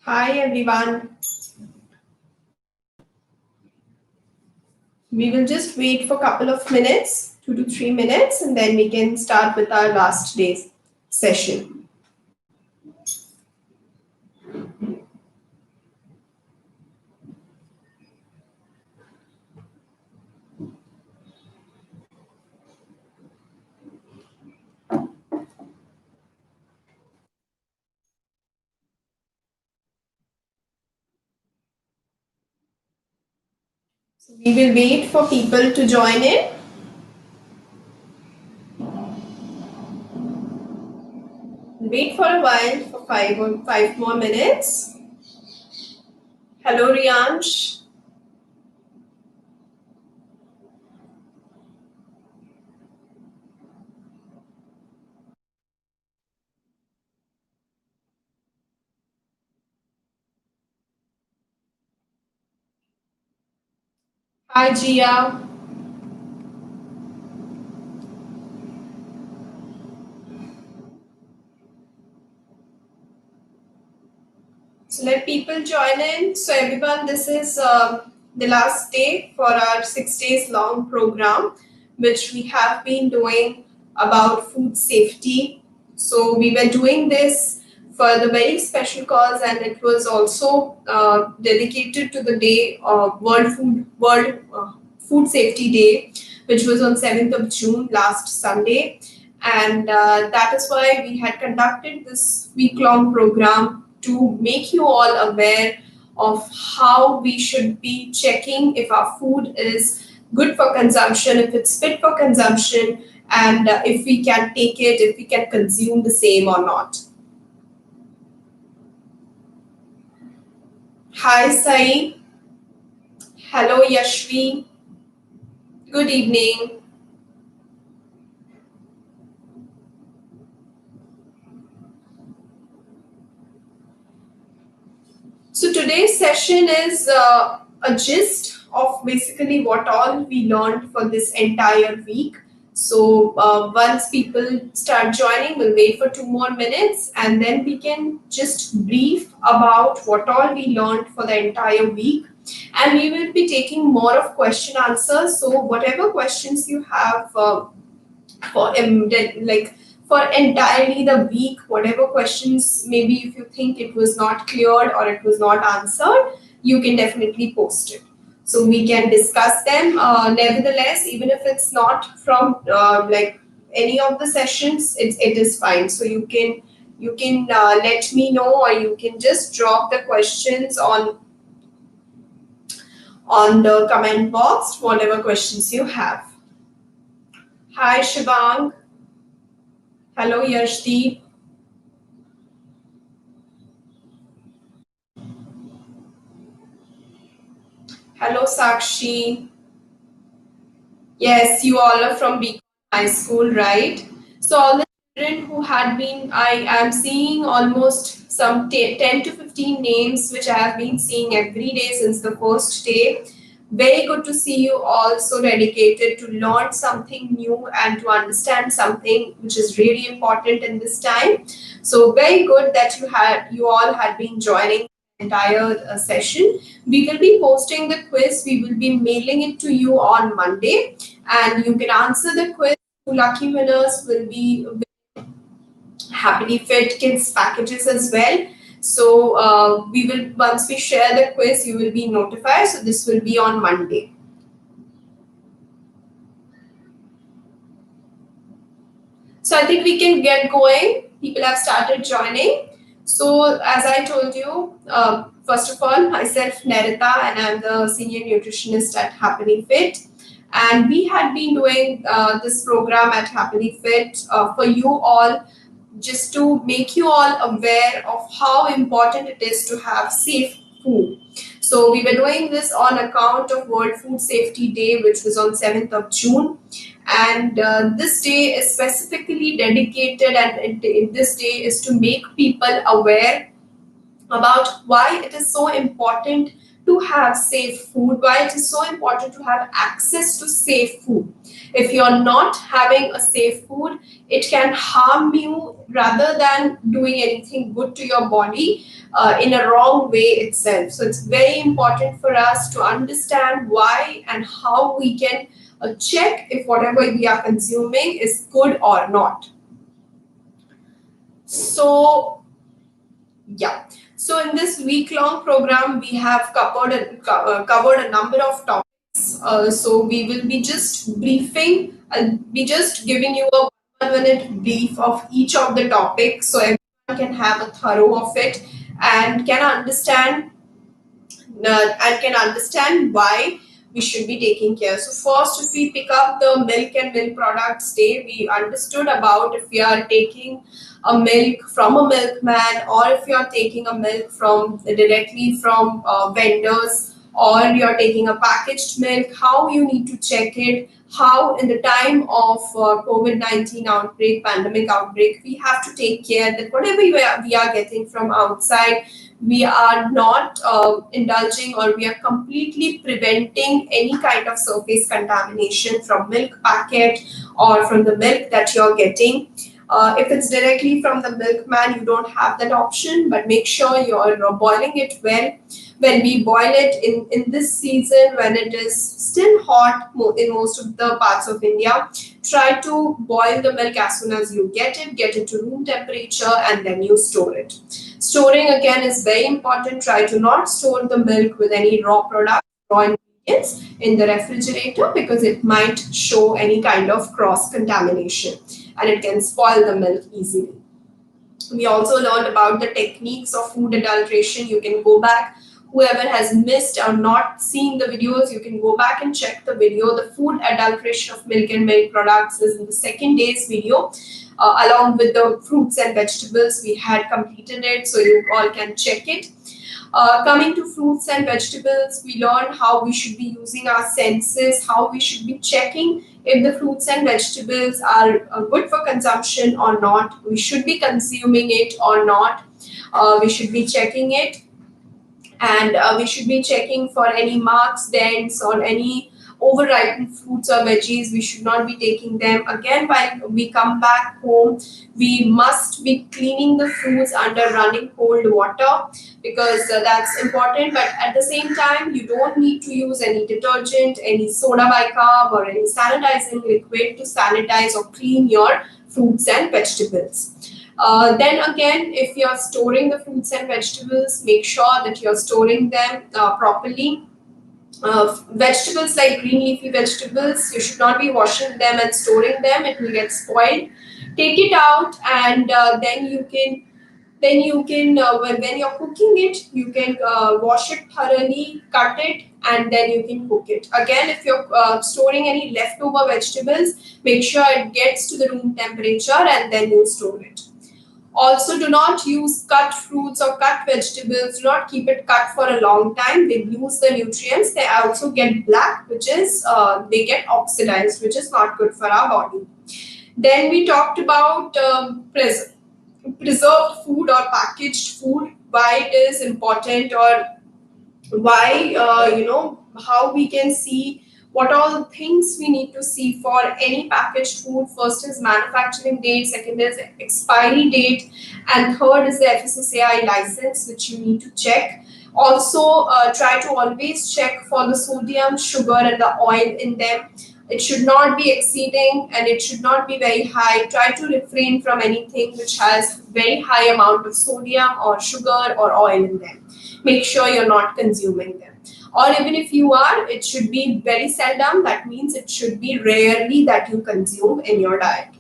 Hi everyone. We will just wait for a couple of minutes, 2 to 3 minutes, and then we can start with our last day's session. So we will wait for people to join in. Wait for a while for five more minutes. Hello, Riansh. Hi, Gia. So let people join in. So everyone, this is the last day for our 6 days long program, which we have been doing about food safety. So we were doing this for the very special cause, and it was also dedicated to the day of World Food Safety Day, which was on 7th of June last Sunday. And that is why we had conducted this week-long program to make you all aware of how we should be checking if our food is good for consumption, if it's fit for consumption, and if we can take it, if we can consume the same or not. Hi, Sai. Hello, Yashvi. Good evening. So today's session is a gist of basically what all we learned for this entire week. So once people start joining, we'll wait for 2 more minutes and then we can just brief about what all we learned for the entire week. And we will be taking more of question answers. So whatever questions you have for for entirely the week, whatever questions, maybe if you think it was not cleared or it was not answered, you can definitely post it. So we can discuss them. Nevertheless, even if it's not from like any of the sessions, it is fine. So you can let me know, or you can just drop the questions on the comment box, whatever questions you have. Hi, Shivang. Hello, Yashdeep. Hello, Sakshi. Yes, you all are from Beacon High School, right? So all the children who had been, I am seeing almost some 10 to 15 names, which I have been seeing every day since the first day. Very good to see you all so dedicated to learn something new and to understand something which is really important in this time. So very good that you all had been joining the entire session. We will be posting the quiz. We will be mailing it to you on Monday, and you can answer the quiz. Lucky winners will be HappleyFit Kids packages as well. So we will, once we share the quiz, you will be notified. So this will be on Monday. So I think we can get going. People have started joining. So as I told you, first of all, myself Nerita, and I'm the senior nutritionist at HappleyFit. And we had been doing this program at HappleyFit for you all, just to make you all aware of how important it is to have safe food. So we were doing this on account of World Food Safety Day, which was on 7th of June. And this day is specifically dedicated, and this day is to make people aware about why it is so important to have safe food, why it is so important to have access to safe food. If you're not having a safe food, it can harm you rather than doing anything good to your body in a wrong way itself. So it's very important for us to understand why and how we can check if whatever we are consuming is good or not. So yeah. So in this week-long program, we have covered a number of topics. So we will be just briefing. I'll be just giving you a 1 minute brief of each of the topics, so everyone can have a thorough of it and can understand why we should be taking care. So first, if we pick up the milk and milk products day, we understood about if we are taking a milk from a milkman, or if you are taking a milk from directly from vendors, or you're taking a packaged milk, how you need to check it, how in the time of COVID-19 outbreak, pandemic outbreak, we have to take care that whatever we are getting from outside, we are not indulging, or we are completely preventing any kind of surface contamination from milk packet or from the milk that you're getting. If it's directly from the milkman, you don't have that option, but make sure you're boiling it well. When we boil it in this season, when it is still hot in most of the parts of India, try to boil the milk as soon as you get it to room temperature, and then you store it. Storing again is very important. Try to not store the milk with any raw product, raw ingredients in the refrigerator, because it might show any kind of cross contamination and it can spoil the milk easily. We also learned about the techniques of food adulteration. You can go back, whoever has missed or not seen the videos, you can go back and check the video. The food adulteration of milk and milk products is in the second day's video. Along with the fruits and vegetables, we had completed it, so you all can check it. Coming to fruits and vegetables, we learned how we should be using our senses, how we should be checking if the fruits and vegetables are good for consumption or not. We should be consuming it or not. We should be checking it, and we should be checking for any marks, dents, or any overripened fruits or veggies. We should not be taking them. Again, while we come back home, we must be cleaning the fruits under running cold water, because that's important. But at the same time, you don't need to use any detergent, any soda bicarb, or any sanitizing liquid to sanitize or clean your fruits and vegetables. Then again, if you're storing the fruits and vegetables, make sure that you're storing them properly. Vegetables like green leafy vegetables, you should not be washing them and storing them. It will get spoiled. Take it out, and then you can when you're cooking it, you can wash it thoroughly, cut it, and then you can cook it. Again, if you're storing any leftover vegetables, make sure it gets to the room temperature, and then you store it. Also, do not use cut fruits or cut vegetables. Do not keep it cut for a long time. They lose the nutrients. They also get black, which is they get oxidized, which is not good for our body. Then we talked about preserved food or packaged food, why it is important, or why how we can see what all things we need to see for any packaged food. First is manufacturing date, second is expiry date, and third is the FSSAI license, which you need to check. Also, try to always check for the sodium, sugar, and the oil in them. It should not be exceeding, and it should not be very high. Try to refrain from anything which has very high amount of sodium or sugar or oil in them. Make sure you're not consuming them. Or even if you are, it should be very seldom. That means it should be rarely that you consume in your diet.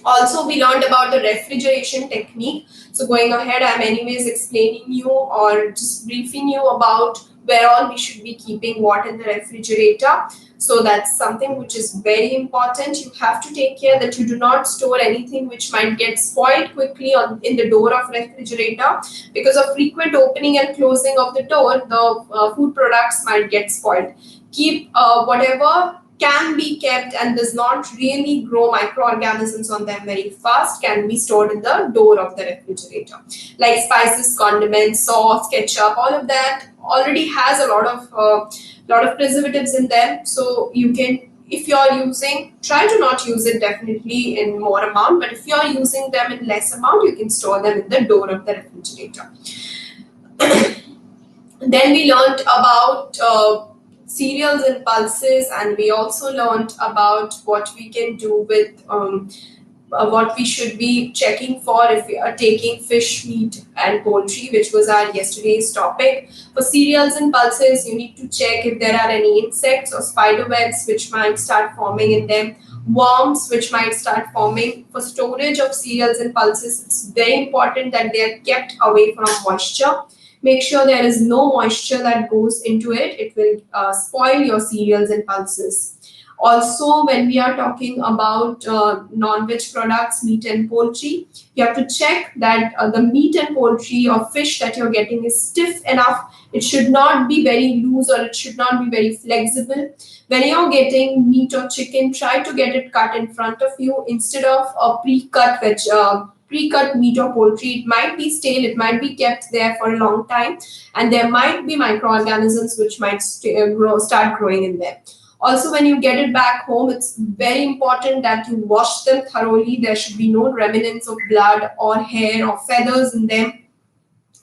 Also, we learned about the refrigeration technique. So going ahead, I'm anyways explaining you or just briefing you about where all we should be keeping what in the refrigerator. So that's something which is very important. You have to take care that you do not store anything which might get spoiled quickly in the door of refrigerator. Because of frequent opening and closing of the door, the food products might get spoiled. Keep whatever can be kept and does not really grow microorganisms on them very fast can be stored in the door of the refrigerator. Like spices, condiments, sauce, ketchup, all of that already has a lot of preservatives in them. So you can, if you're using, try to not use it definitely in more amount, but if you're using them in less amount, you can store them in the door of the refrigerator. Then we learned about cereals and pulses, and we also learned about what we can do with what we should be checking for if we are taking fish, meat, and poultry, which was our yesterday's topic. For cereals and pulses, you need to check if there are any insects or spider webs which might start forming in them, worms which might start forming. For storage of cereals and pulses, it's very important that they are kept away from moisture. Make sure there is no moisture that goes into it. It will spoil your cereals and pulses. Also, when we are talking about non-veg products, meat and poultry, you have to check that the meat and poultry or fish that you're getting is stiff enough. It should not be very loose or it should not be very flexible. When you're getting meat or chicken, try to get it cut in front of you instead of a pre-cut meat or poultry. It might be stale, it might be kept there for a long time, and there might be microorganisms which might start growing in there. Also, when you get it back home, it's very important that you wash them thoroughly. There should be no remnants of blood or hair or feathers in them,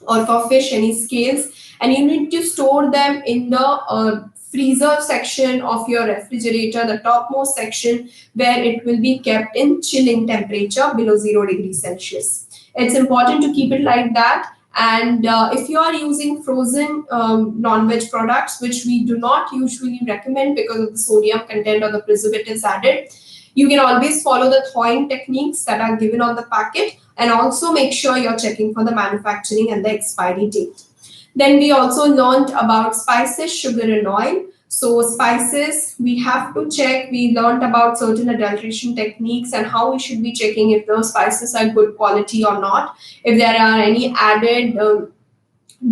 or for fish, any scales. And you need to store them in the freezer section of your refrigerator, the topmost section, where it will be kept in chilling temperature below 0 degrees Celsius. It's important to keep it like that. And if you are using frozen non-veg products, which we do not usually recommend because of the sodium content or the preservatives added, you can always follow the thawing techniques that are given on the packet, and also make sure you're checking for the manufacturing and the expiry date. Then we also learned about spices, sugar, and oil. So spices, we have to check. We learned about certain adulteration techniques and how we should be checking if those spices are good quality or not. If there are any added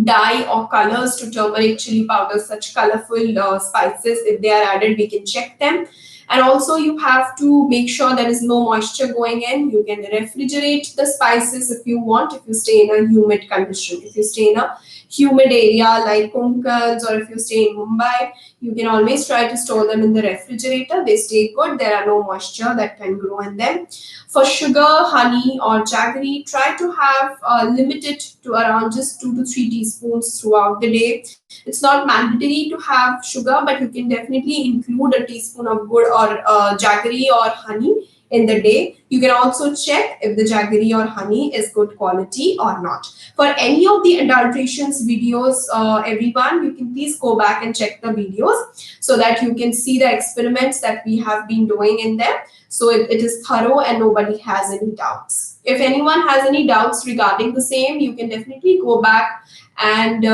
dye or colors to turmeric, chili powder, such colorful spices, if they are added, we can check them. And also you have to make sure there is no moisture going in. You can refrigerate the spices if you want, if you stay in a humid condition. If you stay in a humid area like Konkans, or if you stay in Mumbai, you can always try to store them in the refrigerator. They stay good. There are no moisture that can grow in them. For sugar, honey, or jaggery, try to have limited to around just 2 to 3 teaspoons throughout the day. It's not mandatory to have sugar, but you can definitely include a teaspoon of good or jaggery or honey in the day. You can also check if the jaggery or honey is good quality or not. For any of the adulterations videos, everyone, you can please go back and check the videos so that you can see the experiments that we have been doing in them. So it is thorough and nobody has any doubts. If anyone has any doubts regarding the same, you can definitely go back and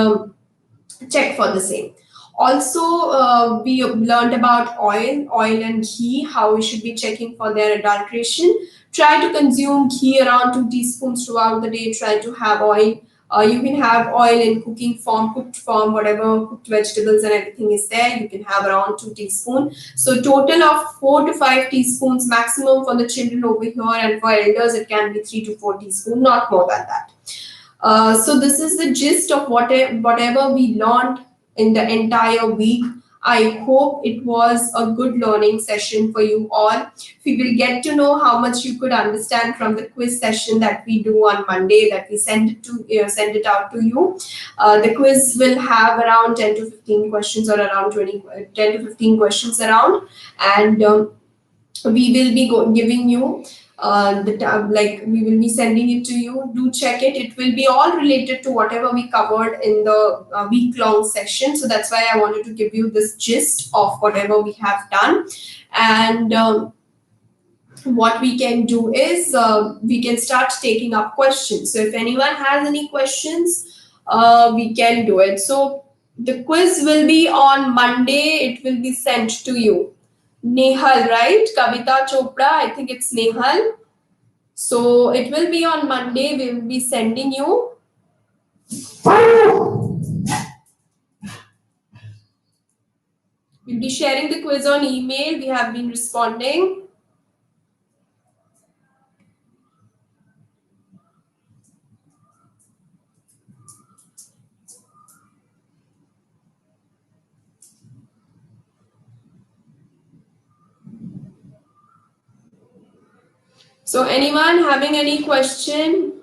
check for the same. Also, we learned about oil and ghee, how we should be checking for their adulteration. Try to consume ghee around 2 teaspoons throughout the day. Try to have oil. You can have oil in cooking form, cooked form, whatever cooked vegetables and everything is there. You can have around 2 teaspoons. So total of 4 to 5 teaspoons maximum for the children over here, and for elders it can be 3 to 4 teaspoons, not more than that. So this is the gist of whatever we learned in the entire week. I hope it was a good learning session for you all. We will get to know how much you could understand from the quiz session that we do on Monday, that we send it out to you. The quiz will have around 10 to 15 questions, or around 10 to 15 questions around, and we will be giving you we will be sending it to you. Do check it. It will be all related to whatever we covered in the week-long session. So that's why I wanted to give you this gist of whatever we have done. And what we can do is we can start taking up questions. So if anyone has any questions, we can do it. So the quiz will be on Monday. It will be sent to you. Nehal, right? Kavita Chopra, I think it's Nehal. So it will be on Monday. We will be sending you. We'll We'll be sharing the quiz on email. We have been responding. So anyone having any question?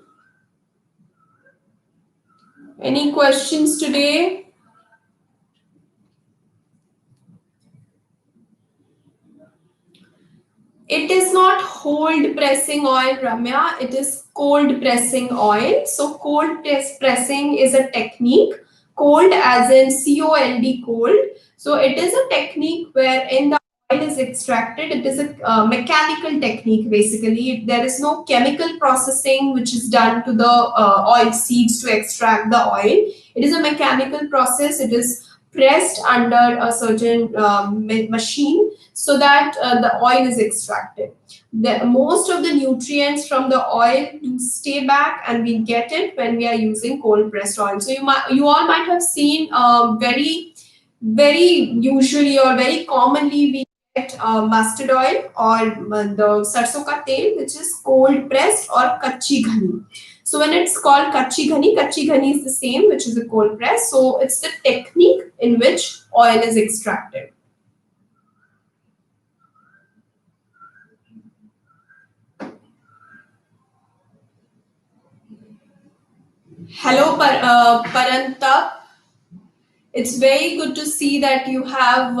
Any questions today? It is not hold pressing oil, Ramya. It is cold pressing oil. So cold pressing is a technique. Cold as in cold, cold. So it is a technique wherein the oil is extracted. It is a mechanical technique basically. There is no chemical processing which is done to the oil seeds to extract the oil. It is a mechanical process. It is pressed under a certain machine so that the oil is extracted. Most of the nutrients from the oil do stay back, and we get it when we are using cold pressed oil. So you all might have seen very usually or very commonly we get mustard oil or the sarson ka tel, which is cold pressed, or kachi ghani. So when it's called kachi ghani is the same, which is a cold press. So it's the technique in which oil is extracted. Hello, Paranta. It's very good to see that you have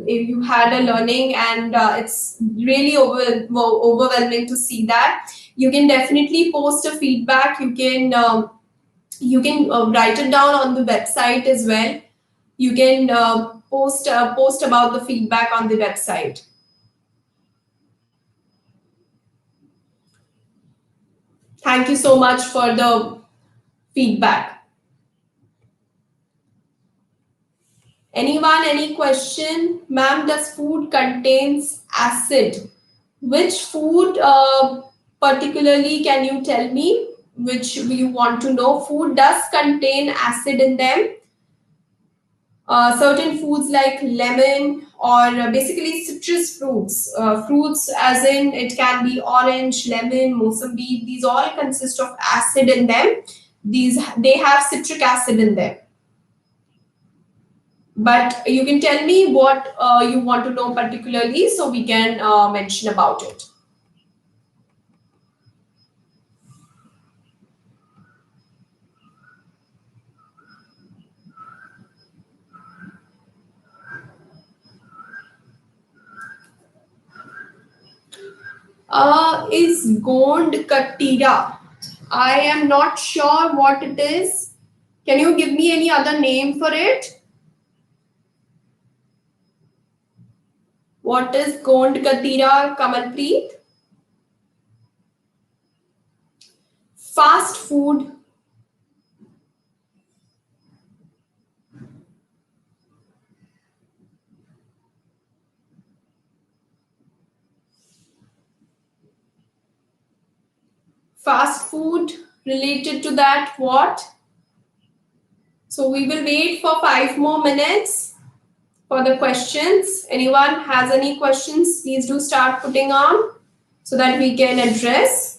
you had a learning, and it's really overwhelming to see that. You can definitely post a feedback. You can write it down on the website as well. You can post about the feedback on the website. Thank you so much for the feedback. Anyone, any question? Ma'am, does food contains acid? Which food particularly can you tell me? Which you want to know? Food does contain acid in them. Certain foods like lemon or basically citrus fruits. Fruits as in it can be orange, lemon, mosambi. These all consist of acid in them. They have citric acid in them. But you can tell me what you want to know particularly so we can mention about it. Is Gond Katira? I am not sure what it is. Can you give me any other name for it? What is Gond Katira, Kamalpreet? Fast food. Fast food related to that, what? So we will wait for 5 more minutes for the questions. Anyone has any questions, please do start putting on so that we can address.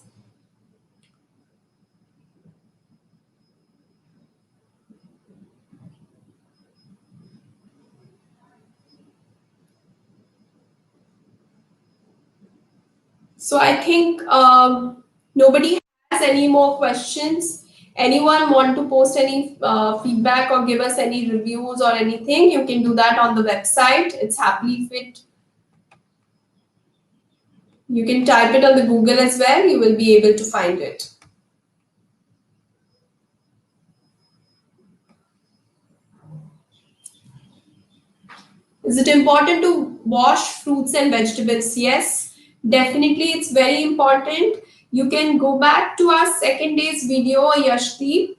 So I think nobody has any more questions. Anyone want to post any feedback or give us any reviews or anything, you can do that on the website. It's HappleyFit. You can type it on the Google as well. You will be able to find it. Is it important to wash fruits and vegetables? Yes, definitely it's very important. You can go back to our second day's video, Yashdeep.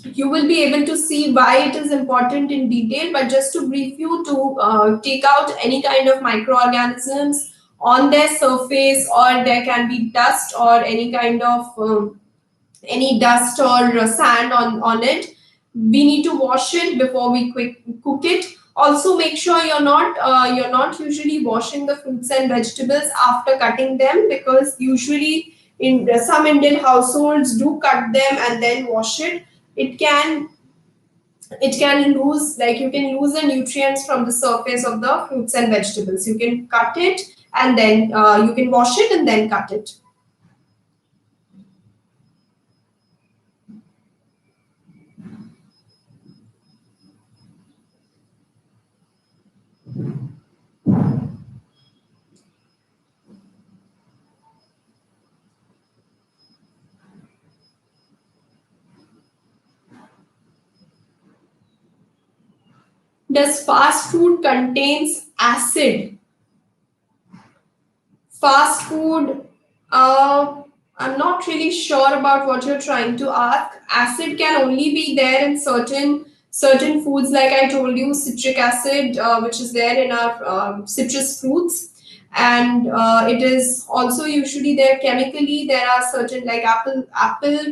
You will be able to see why it is important in detail, but just to brief you, to take out any kind of microorganisms on their surface, or there can be dust or any kind of any dust or sand on it. We need to wash it before we cook it. Also, make sure you're not usually washing the fruits and vegetables after cutting them, because usually in some Indian households do cut them and then wash it. It can lose, like, you can lose the nutrients from the surface of the fruits and vegetables. You can cut it and then you can wash it and then cut it. Does fast food contains acid? Fast food, I'm not really sure about what you're trying to ask. Acid can only be there in certain foods, like I told you, citric acid, which is there in our citrus fruits, and it is also usually there chemically. There are certain, like apple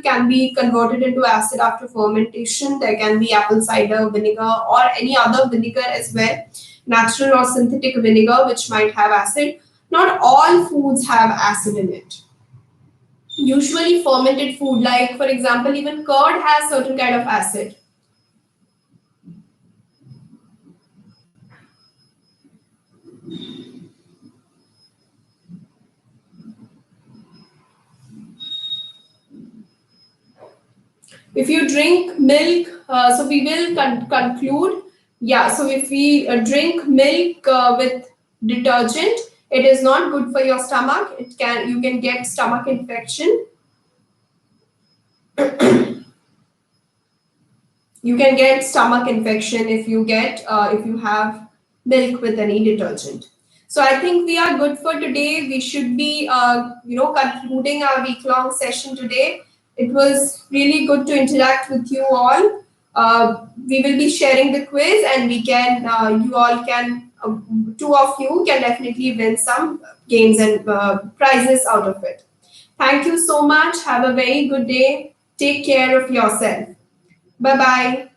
can be converted into acid after fermentation. There can be apple cider vinegar or any other vinegar as well, natural or synthetic vinegar, which might have acid. Not all foods have acid in it. Usually fermented food, like for example, even curd has certain kind of acid. If you drink milk, so we will conclude. Yeah, so if we drink milk with detergent, it is not good for your stomach. You can get stomach infection. You can get stomach infection if you have milk with any detergent. So I think we are good for today. We should be concluding our week long session today. It was really good to interact with you all. We will be sharing the quiz, and we can you all can two of you can definitely win some games and prizes out of it. Thank you so much. Have a very good day. Take care of yourself. Bye bye.